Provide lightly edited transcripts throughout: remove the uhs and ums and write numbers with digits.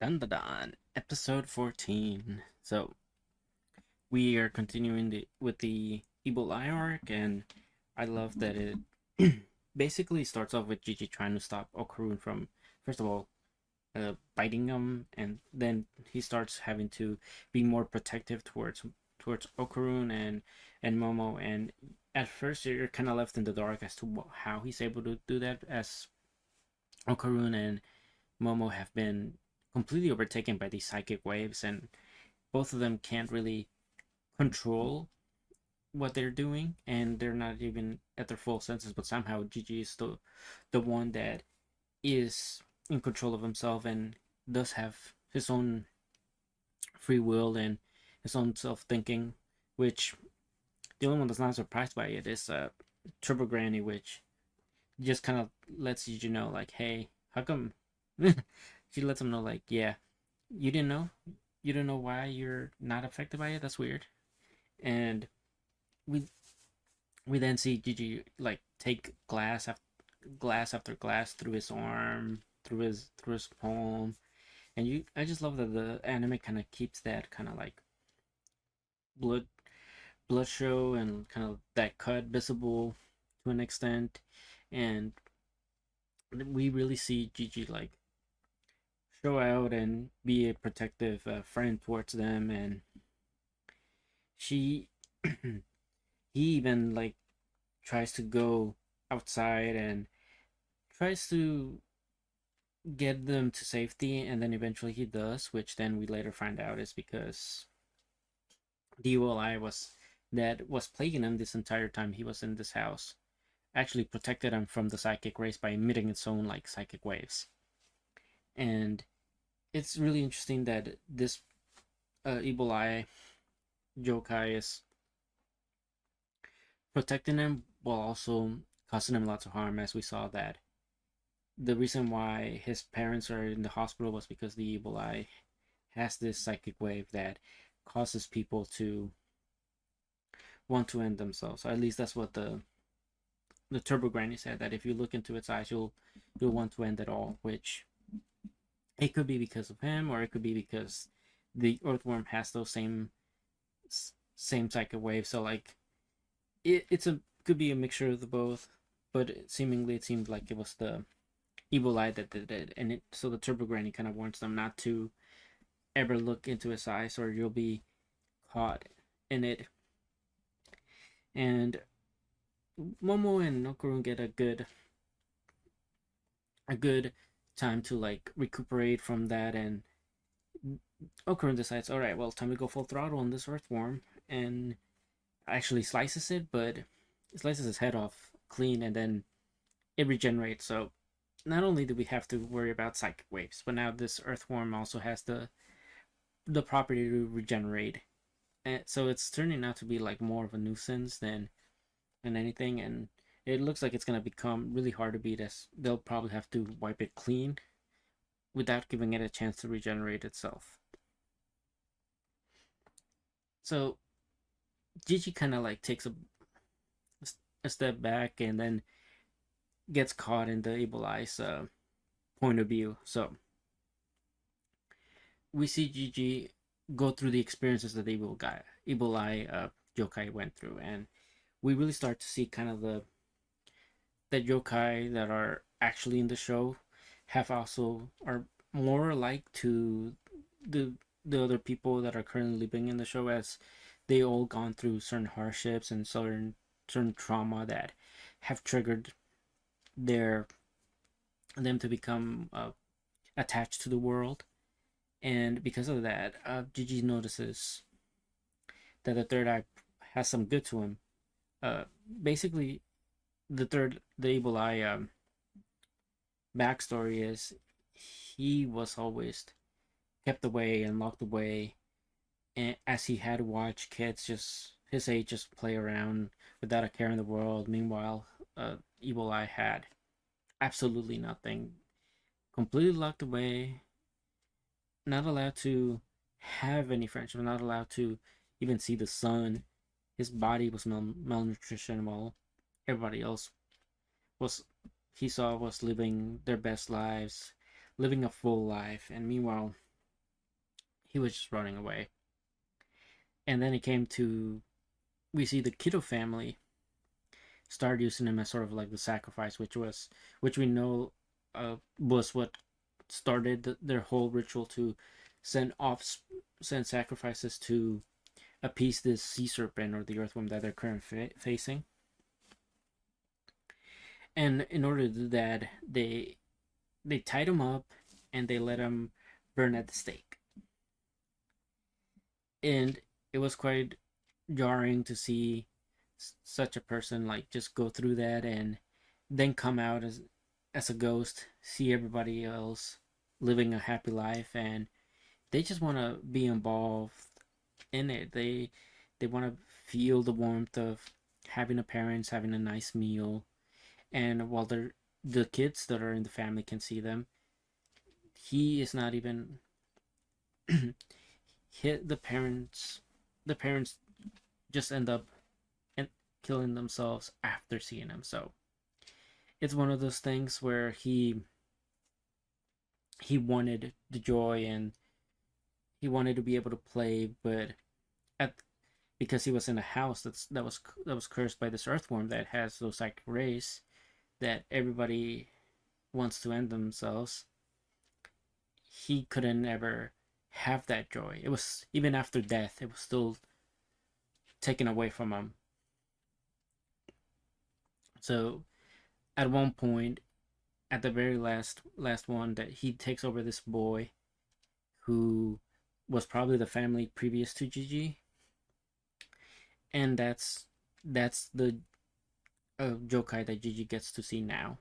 TYS-Dandadan, episode 14. So we are continuing with the Evil Eye arc, and I love that it basically starts off with Gigi trying to stop Okarun from, first of all, biting him, and then he starts having to be more protective towards Okarun and Momo. And at first, you're kind of left in the dark as to how he's able to do that, as Okarun and Momo have been completely overtaken by these psychic waves, and both of them can't really control what they're doing, and they're not even at their full senses. But somehow Gigi is the one that is in control of himself and does have his own free will and his own self thinking. Which the only one that's not surprised by it is Turbo Granny, which just kind of lets Gigi know, like, hey, how come? She lets him know, like, yeah, you didn't know, you don't know why you're not affected by it. That's weird. And we we then see Gigi like take glass after glass through his arm, through his palm, and I just love that the anime kind of keeps that kind of like blood blood show and kind of that cut visible to an extent, and we really see Gigi like show out and be a protective friend towards them. And she he even like tries to go outside and tries to get them to safety, and then eventually he does, which then we later find out is because the ULI was plaguing him this entire time he was in this house actually protected him from the psychic rays by emitting its own like psychic waves. And it's really interesting that this evil eye yokai is protecting him while also causing him lots of harm, as we saw that the reason why his parents are in the hospital was because the evil eye has this psychic wave that causes people to want to end themselves. Or at least that's what the Turbo Granny said, that if you look into its eyes, you'll want to end it all. Which it could be because of him, or it could be because the Earthworm has those same psychic waves. So like it's a could be a mixture of the both, but seemingly it seemed like it was the evil eye that did it, and so the Turbo Granny kind of warns them not to ever look into his eyes, or you'll be caught in it. And Momo and Okarun get a good time to like recuperate from that, and Okarun decides, all right, well, time to go full throttle on this Earthworm, and actually slices it, but slices his head off clean, and then it regenerates. So not only do we have to worry about psychic waves, but now this Earthworm also has the property to regenerate. And so it's turning out to be like more of a nuisance than anything, and it looks like it's gonna become really hard to beat, as they'll probably have to wipe it clean without giving it a chance to regenerate itself. So Gigi kind of like takes a step back and then gets caught in the evil eye's point of view. So we see Gigi go through the experiences that the evil eye yokai went through, and we really start to see kind of the yokai that are actually in the show have also are more like to the the other people that are currently living in the show, as they all gone through certain hardships and certain trauma that have triggered their them to become attached to the world. And because of that, Gigi notices that the third eye has some good to him. Basically, the evil eye backstory is he was always kept away and locked away, and as he had watched kids just his age just play around without a care in the world. Meanwhile, evil eye had absolutely nothing, completely locked away, not allowed to have any friendship, not allowed to even see the sun. His body was malnutrition, while everybody else was he saw was living their best lives, living a full life. And meanwhile, he was just running away. And then it came to, we see the Kiddo family start using him as sort of like the sacrifice, which we know was what started their whole ritual to send off send sacrifices to appease this sea serpent or the earthworm that they're currently facing. And in order to do that, they tied him up and they let him burn at the stake. And it was quite jarring to see such a person like just go through that and then come out as a ghost, see everybody else living a happy life, and they just want to be involved in it. They want to feel the warmth of having a parents having a nice meal, and while the kids that are in the family can see them, he is not even hit the parents just end up and killing themselves after seeing him. So it's one of those things where he wanted the joy and he wanted to be able to play, but at because he was in a house that was cursed by this earthworm that has those psychic rays that everybody wants to end themselves. He couldn't ever have that joy. It was even after death, it was still taken away from him. So at one point, at the very last one, that he takes over this boy who was probably the family previous to Gigi, and that's the Jokai that Gigi gets to see now.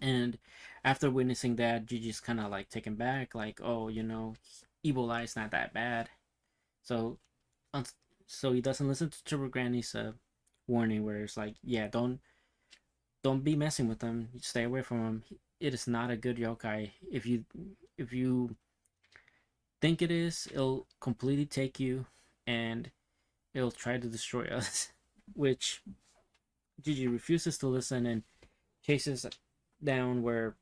And after witnessing that, Gigi's kind of like taken back, like, oh, Evil Eye's not that bad. So, so he doesn't listen to Turbo Granny's warning, where it's like, yeah, don't be messing with him. Stay away from him. It is not a good yokai. If you think it is, it'll completely take you, and it'll try to destroy us. Which Gigi refuses to listen and chases down where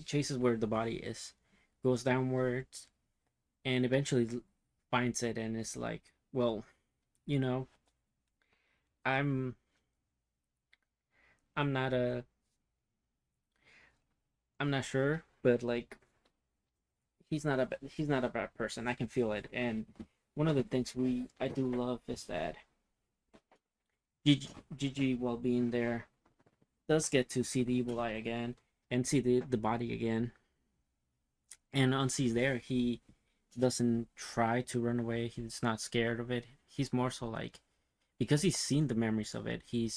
chases where the body is, goes downwards, and eventually finds it, and it's like, well, you know, I'm I'm not a I'm not sure, but like he's not a bad person. I can feel it, and one of the things I do love is that Gigi, while being there, does get to see the evil eye again and see the body again. And once he's there, he doesn't try to run away. He's not scared of it. He's more so like, because he's seen the memories of it. He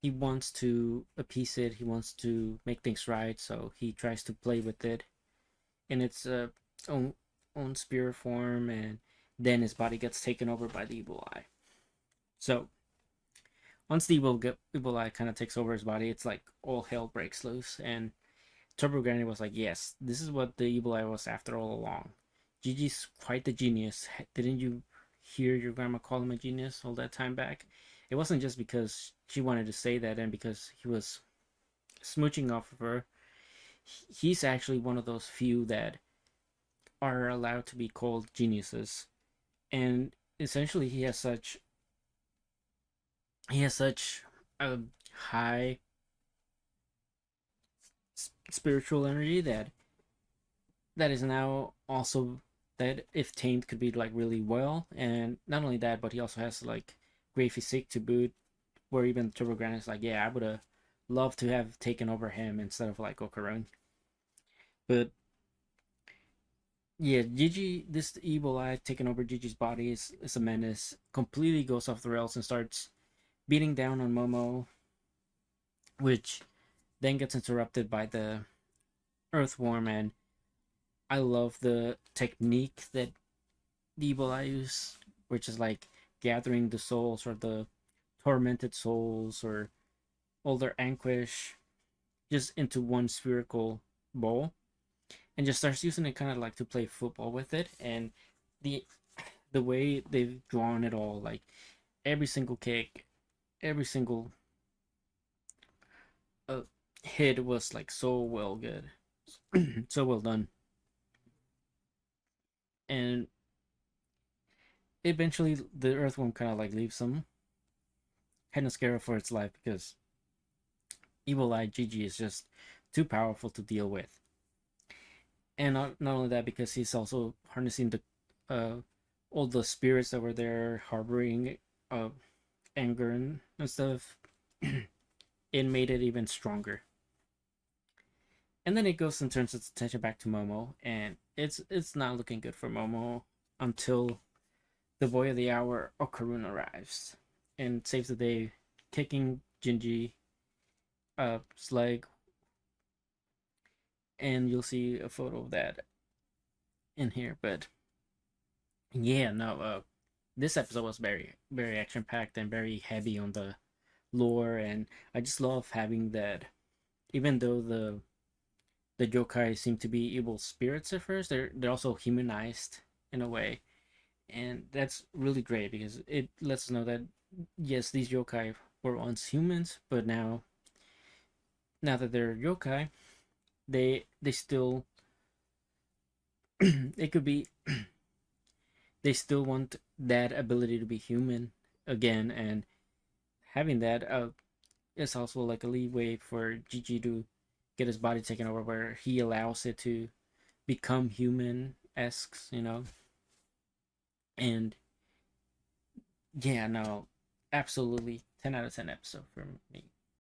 wants to appease it. He wants to make things right. So he tries to play with it in its own spirit form, and then his body gets taken over by the evil eye. So once the evil eye kind of takes over his body, it's like all hell breaks loose. And Turbo Granny was like, yes, this is what the evil eye was after all along. Gigi's quite the genius. Didn't you hear your grandma call him a genius all that time back? It wasn't just because she wanted to say that and because he was smooching off of her. He's actually one of those few that are allowed to be called geniuses. And essentially he has such a high spiritual energy that is now also, that if tamed, could be like really well. And not only that, but he also has like great physique to boot, where even Turbo Grand is like, yeah, I would have loved to have taken over him instead of like Okarun. But yeah, Gigi, this evil eye taking over Gigi's body is a menace. Completely goes off the rails and starts beating down on Momo, which then gets interrupted by the earthworm. And I love the technique that the evil eye use, which is like gathering the souls, or the tormented souls, or all their anguish, just into one spherical bowl, and just starts using it kind of like to play football with it. And the the way they've drawn it all, like every single kick, every single hit was like so So well done. And eventually, the earthworm kind of like leaves him, kind of scared for its life because Evil Eye Gigi is just too powerful to deal with. And not only that, because he's also harnessing the uh, all the spirits that were there harboring uh, anger and stuff. It made it even stronger. And then it goes and turns its attention back to Momo, and it's not looking good for Momo until the boy of the hour, Okarun, arrives and saves the day, kicking Jinji's leg. And you'll see a photo of that in here. But yeah, no, this episode was very, very action packed and very heavy on the lore, and I just love having that. Even though the yokai seem to be evil spirits at first, they're also humanized in a way, and that's really great because it lets us know that yes, these yokai were once humans, but now that they're yokai, they still it could be they still want that ability to be human again, and having that is also like a leeway for Gigi to get his body taken over, where he allows it to become human esque, and yeah, no, absolutely 10 out of 10 episode for me.